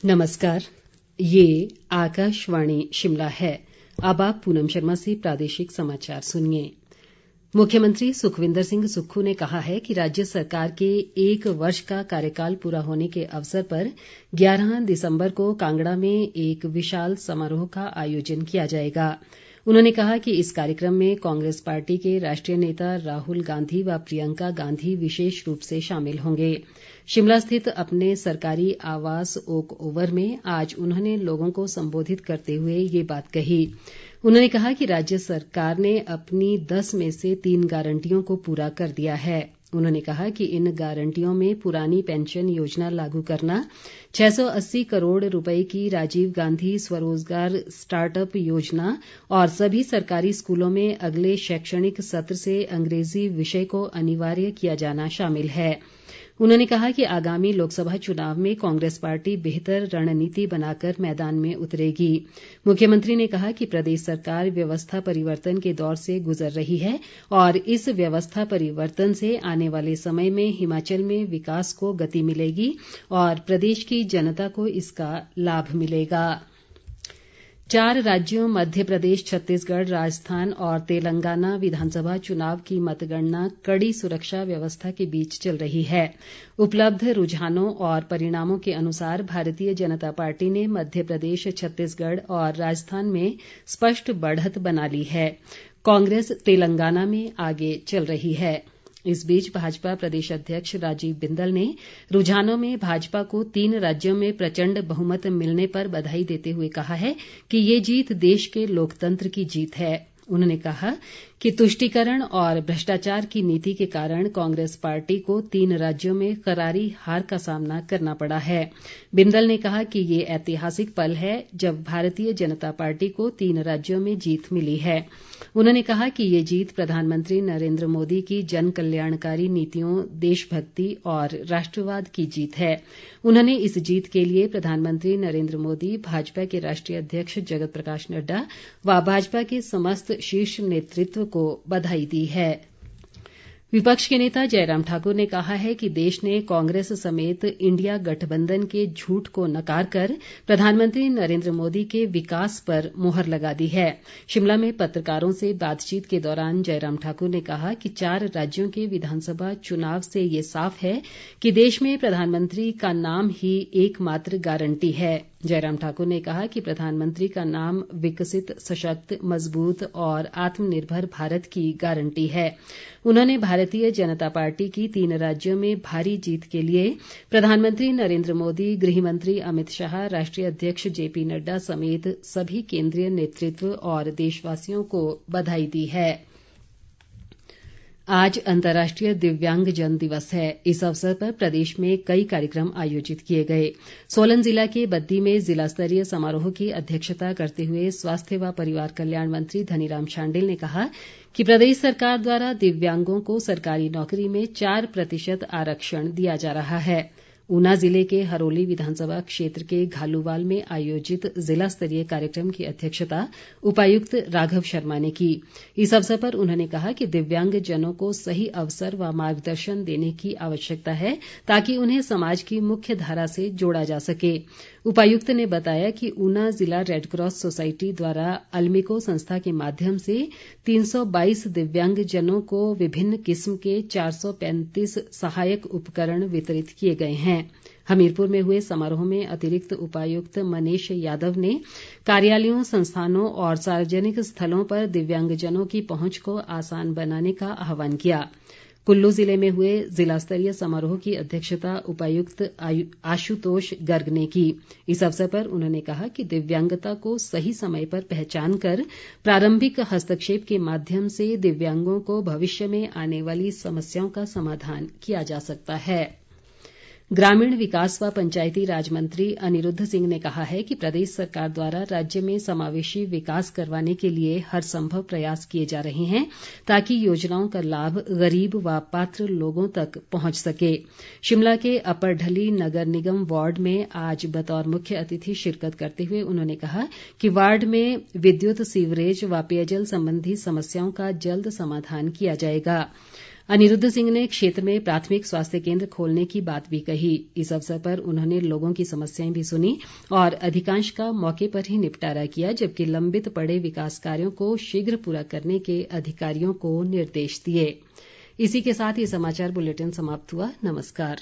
नमस्कार, ये आकाशवाणी शिमला है। अब आप पूनम शर्मा से प्रादेशिक समाचार सुनिए। मुख्यमंत्री सुखविंदर सिंह सुक्खू ने कहा है कि राज्य सरकार के 1 वर्ष का कार्यकाल पूरा होने के अवसर पर 11 दिसंबर को कांगड़ा में एक विशाल समारोह का आयोजन किया जाएगा। उन्होंने कहा कि इस कार्यक्रम में कांग्रेस पार्टी के राष्ट्रीय नेता राहुल गांधी व प्रियंका गांधी विशेष रूप से शामिल होंगे। शिमला स्थित अपने सरकारी आवास ओक ओवर में आज उन्होंने लोगों को संबोधित करते हुए ये बात कही। उन्होंने कहा कि राज्य सरकार ने अपनी 10 में से 3 गारंटियों को पूरा कर दिया है। उन्होंने कहा कि इन गारंटियों में पुरानी पेंशन योजना लागू करना, 680 करोड़ रुपए की राजीव गांधी स्वरोजगार स्टार्टअप योजना और सभी सरकारी स्कूलों में अगले शैक्षणिक सत्र से अंग्रेजी विषय को अनिवार्य किया जाना शामिल है। उन्होंने कहा कि आगामी लोकसभा चुनाव में कांग्रेस पार्टी बेहतर रणनीति बनाकर मैदान में उतरेगी। मुख्यमंत्री ने कहा कि प्रदेश सरकार व्यवस्था परिवर्तन के दौर से गुजर रही है और इस व्यवस्था परिवर्तन से आने वाले समय में हिमाचल में विकास को गति मिलेगी और प्रदेश की जनता को इसका लाभ मिलेगा। 4 राज्यों मध्य प्रदेश, छत्तीसगढ़, राजस्थान और तेलंगाना विधानसभा चुनाव की मतगणना कड़ी सुरक्षा व्यवस्था के बीच चल रही है। उपलब्ध रुझानों और परिणामों के अनुसार भारतीय जनता पार्टी ने मध्य प्रदेश, छत्तीसगढ़ और राजस्थान में स्पष्ट बढ़त बना ली है। कांग्रेस तेलंगाना में आगे चल रही है। इस बीच भाजपा प्रदेश अध्यक्ष राजीव बिंदल ने रुझानों में भाजपा को 3 राज्यों में प्रचंड बहुमत मिलने पर बधाई देते हुए कहा है कि ये जीत देश के लोकतंत्र की जीत है। उन्होंने कहा कि तुष्टीकरण और भ्रष्टाचार की नीति के कारण कांग्रेस पार्टी को 3 राज्यों में करारी हार का सामना करना पड़ा है। बिंदल ने कहा कि ये ऐतिहासिक पल है जब भारतीय जनता पार्टी को 3 राज्यों में जीत मिली है। उन्होंने कहा कि ये जीत प्रधानमंत्री नरेंद्र मोदी की जन कल्याणकारी नीतियों, देशभक्ति और राष्ट्रवाद की जीत है। उन्होंने इस जीत के लिए प्रधानमंत्री नरेंद्र मोदी, भाजपा के राष्ट्रीय अध्यक्ष जगत प्रकाश नड्डा व भाजपा के समस्त शीर्ष नेतृत्व को बधाई दी है। विपक्ष के नेता जयराम ठाकुर ने कहा है कि देश ने कांग्रेस समेत इंडिया गठबंधन के झूठ को नकार कर प्रधानमंत्री नरेंद्र मोदी के विकास पर मुहर लगा दी है। शिमला में पत्रकारों से बातचीत के दौरान जयराम ठाकुर ने कहा कि 4 राज्यों के विधानसभा चुनाव से ये साफ है कि देश में प्रधानमंत्री का नाम ही एकमात्र गारंटी है। जयराम ठाकुर ने कहा कि प्रधानमंत्री का नाम विकसित, सशक्त, मजबूत और आत्मनिर्भर भारत की गारंटी है। उन्होंने भारतीय जनता पार्टी की 3 राज्यों में भारी जीत के लिए प्रधानमंत्री नरेंद्र मोदी, गृह मंत्री अमित शाह, राष्ट्रीय अध्यक्ष जेपी नड्डा समेत सभी केंद्रीय नेतृत्व और देशवासियों को बधाई दी है। आज अंतर्राष्ट्रीय दिव्यांगजन दिवस है। इस अवसर पर प्रदेश में कई कार्यक्रम आयोजित किए गए। सोलन जिला के बद्दी में जिला स्तरीय समारोह की अध्यक्षता करते हुए स्वास्थ्य व परिवार कल्याण मंत्री धनीराम शांडिल ने कहा कि प्रदेश सरकार द्वारा दिव्यांगों को सरकारी नौकरी में 4% आरक्षण दिया जा रहा है। ऊना जिले के हरोली विधानसभा क्षेत्र के घालूवाल में आयोजित जिला स्तरीय कार्यक्रम की अध्यक्षता उपायुक्त राघव शर्मा ने की। इस अवसर पर उन्होंने कहा कि दिव्यांगजनों को सही अवसर व मार्गदर्शन देने की आवश्यकता है ताकि उन्हें समाज की मुख्य धारा से जोड़ा जा सके। उपायुक्त ने बताया कि ऊना जिला रेडक्रॉस सोसायटी द्वारा अल्मिको संस्था के माध्यम से 322 दिव्यांगजनों को विभिन्न किस्म के 435 सहायक उपकरण वितरित किए गए हैं। हमीरपुर में हुए समारोह में अतिरिक्त उपायुक्त मनीष यादव ने कार्यालयों, संस्थानों और सार्वजनिक स्थलों पर दिव्यांगजनों की पहुंच को आसान बनाने का आह्वान किया। कुल्लू जिले में हुए जिला स्तरीय समारोह की अध्यक्षता उपायुक्त आशुतोष गर्ग ने की। इस अवसर पर उन्होंने कहा कि दिव्यांगता को सही समय पर पहचान कर प्रारंभिक हस्तक्षेप के माध्यम से दिव्यांगों को भविष्य में आने वाली समस्याओं का समाधान किया जा सकता है। ग्रामीण विकास व पंचायती राज मंत्री अनिरुद्ध सिंह ने कहा है कि प्रदेश सरकार द्वारा राज्य में समावेशी विकास करवाने के लिए हर संभव प्रयास किए जा रहे हैं ताकि योजनाओं का लाभ गरीब व पात्र लोगों तक पहुंच सके। शिमला के अपर ढली नगर निगम वार्ड में आज बतौर मुख्य अतिथि शिरकत करते हुए उन्होंने कहा कि वार्ड में विद्युत, सीवरेज व पेयजल संबंधी समस्याओं का जल्द समाधान किया जाएगा। अनिरुद्ध सिंह ने क्षेत्र में प्राथमिक स्वास्थ्य केन्द्र खोलने की बात भी कही। इस अवसर पर उन्होंने लोगों की समस्याएं भी सुनी और अधिकांश का मौके पर ही निपटारा किया, जबकि लंबित पड़े विकास कार्यों को शीघ्र पूरा करने के अधिकारियों को निर्देश दिए। इसी के साथ ये समाचार बुलेटिन समाप्त हुआ। नमस्कार।